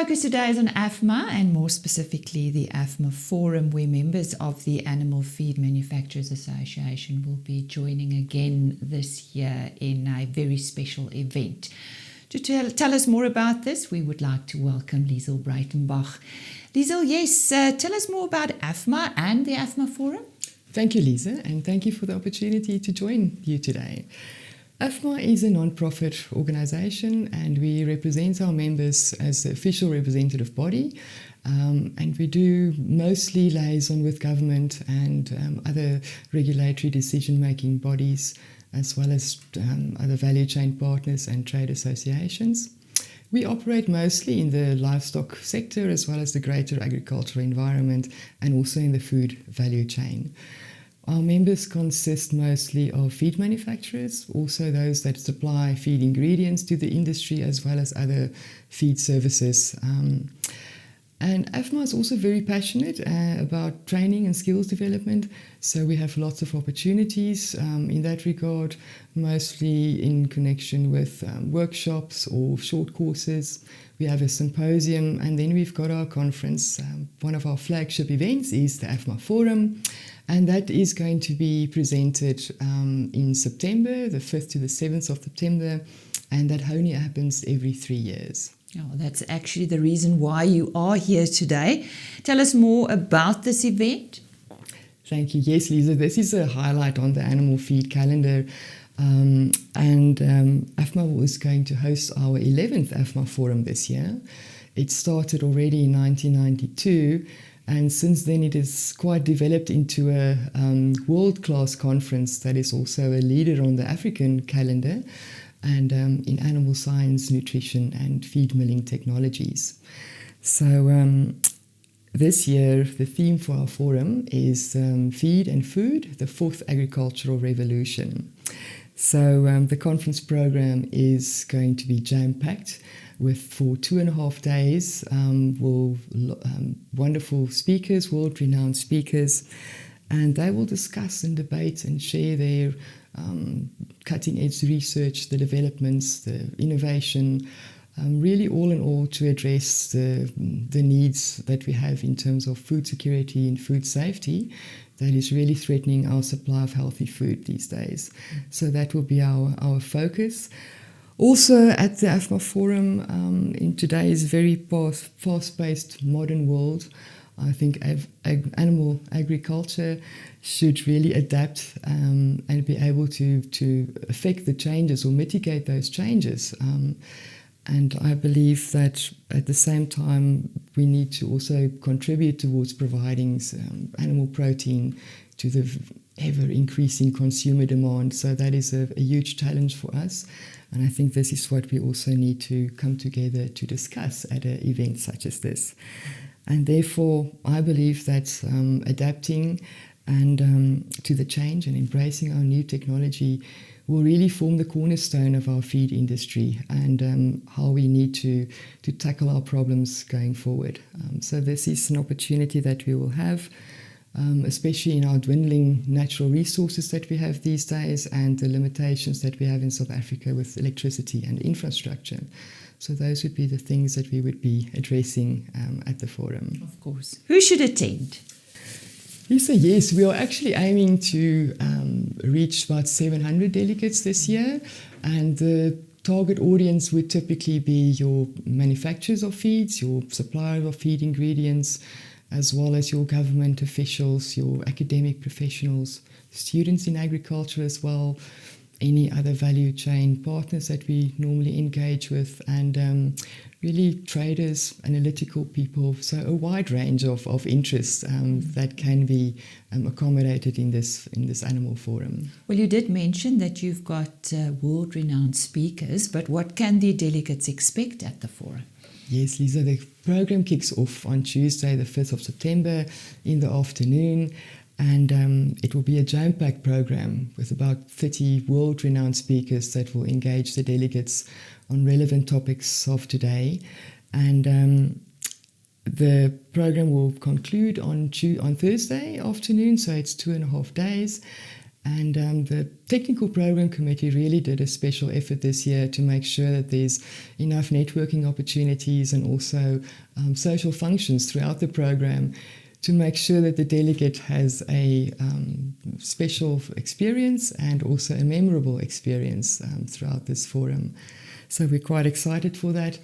focus today is on AFMA and more specifically the AFMA Forum, where members of the Animal Feed Manufacturers Association will be joining again this year in a very special event. To tell us more about this, we would like to welcome Liesel Breitenbach. Liesel, yes, tell us more about AFMA and the AFMA Forum. Thank you, Lisa, and thank you for the opportunity to join you today. AFMA is a non-profit organisation and we represent our members as the official representative body, and we do mostly liaison with government and other regulatory decision-making bodies, as well as other value chain partners and trade associations. We operate mostly in the livestock sector as well as the greater agricultural environment and also in the food value chain. Our members consist mostly of feed manufacturers, also those that supply feed ingredients to the industry as well as other feed services. And AFMA is also very passionate about training and skills development, so we have lots of opportunities in that regard, mostly in connection with workshops or short courses. We have a symposium and then we've got our conference. One of our flagship events is the AFMA Forum, and that is going to be presented in September, the 5th to the 7th of September, and that only happens every 3 years. Oh, that's actually the reason why you are here today. Tell us more about this event. Thank you. Yes, Lisa, this is a highlight on the animal feed calendar. AFMA was going to host our 11th AFMA Forum this year. It started already in 1992, and since then it has quite developed into a world-class conference that is also a leader on the African calendar and in animal science, nutrition and feed milling technologies. So this year the theme for our forum is Feed and Food, the Fourth Agricultural Revolution. So the conference program is going to be jam-packed for 2.5 days, wonderful speakers, world-renowned speakers, and they will discuss and debate and share their cutting-edge research, the developments, the innovation, really all in all to address the needs that we have in terms of food security and food safety that is really threatening our supply of healthy food these days. So that will be our focus. Also at the AFMA Forum, in today's very fast-paced modern world, I think animal agriculture should really adapt and be able to affect the changes or mitigate those changes. And I believe that at the same time we need to also contribute towards providing animal protein to the ever-increasing consumer demand. So that is a huge challenge for us. And I think this is what we also need to come together to discuss at an event such as this. And therefore, I believe that adapting and to the change and embracing our new technology will really form the cornerstone of our feed industry and how we need to tackle our problems going forward. So this is an opportunity that we will have, especially in our dwindling natural resources that we have these days and the limitations that we have in South Africa with electricity and infrastructure. So those would be the things that we would be addressing at the forum. Of course. Who should attend? Lisa, yes, we are actually aiming to reach about 700 delegates this year, and the target audience would typically be your manufacturers of feeds, your suppliers of feed ingredients, as well as your government officials, your academic professionals, students in agriculture as well, any other value chain partners that we normally engage with, and really traders, analytical people, so a wide range of interests that can be accommodated in this animal forum. Well, you did mention that you've got world-renowned speakers, but what can the delegates expect at the forum? Yes, Lisa, the program kicks off on Tuesday, the 5th of September in the afternoon. And it will be a jam-packed program with about 30 world-renowned speakers that will engage the delegates on relevant topics of today. And the program will conclude on Thursday afternoon, so it's 2.5 days. And the Technical Program Committee really did a special effort this year to make sure that there's enough networking opportunities and also social functions throughout the program to make sure that the delegate has a special experience and also a memorable experience throughout this forum. So we're quite excited for that.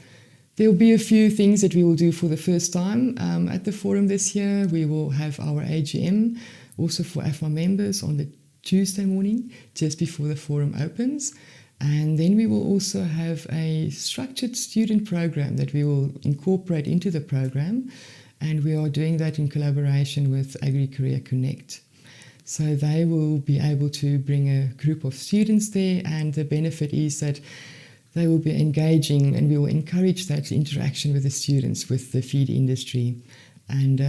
There will be a few things that we will do for the first time at the forum this year. We will have our AGM also for AFMA members on the Tuesday morning, just before the forum opens. And then we will also have a structured student program that we will incorporate into the program. And we are doing that in collaboration with AgriCareer Connect. So they will be able to bring a group of students there, and the benefit is that they will be engaging, and we will encourage that interaction with the students, with the feed industry. And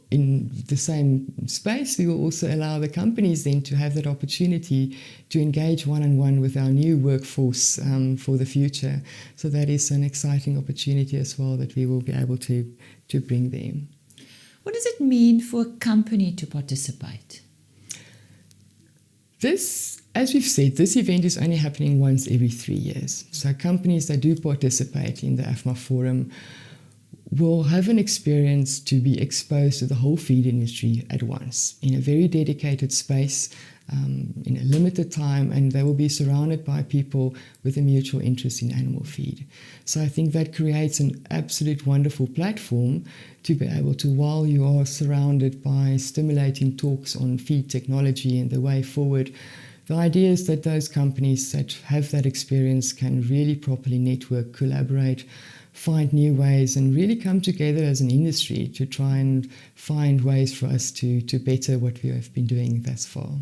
in the same space, we will also allow the companies then to have that opportunity to engage one-on-one with our new workforce for the future. So that is an exciting opportunity as well that we will be able to bring them. What does it mean for a company to participate? This, as we've said, this event is only happening once every 3 years. So companies that do participate in the AFMA Forum will have an experience to be exposed to the whole feed industry at once in a very dedicated space, in a limited time, and they will be surrounded by people with a mutual interest in animal feed. So I think that creates an absolute wonderful platform to be able to, while you are surrounded by stimulating talks on feed technology and the way forward, the idea is that those companies that have that experience can really properly network, collaborate, find new ways and really come together as an industry to try and find ways for us to better what we have been doing thus far.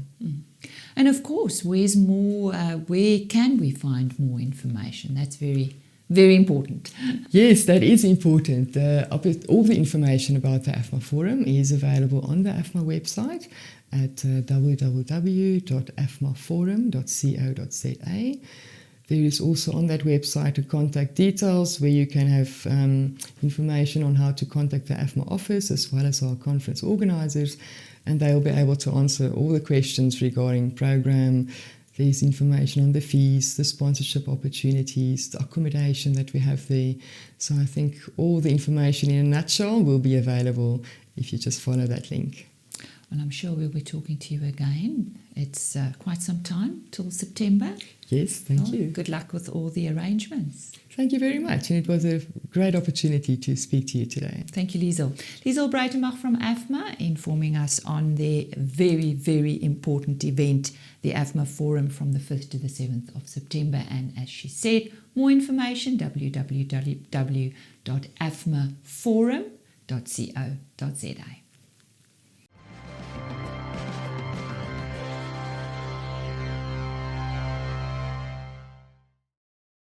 And of course, where's more? Where can we find more information? That's very, very important. Yes, that is important. All the information about the AFMA Forum is available on the AFMA website at www.afmaforum.co.za. There is also on that website a contact details where you can have information on how to contact the AFMA office as well as our conference organisers, and they will be able to answer all the questions regarding program. There's information on the fees, the sponsorship opportunities, the accommodation that we have there. So I think all the information in a nutshell will be available if you just follow that link. Well, I'm sure we'll be talking to you again. It's quite some time till September. Yes, thank you. Good luck with all the arrangements. Thank you very much. And it was a great opportunity to speak to you today. Thank you, Liesel. Liesel Breitenbach from AFMA informing us on the very, very important event, the AFMA Forum from the 5th to the 7th of September. And as she said, more information, www.afmaforum.co.za.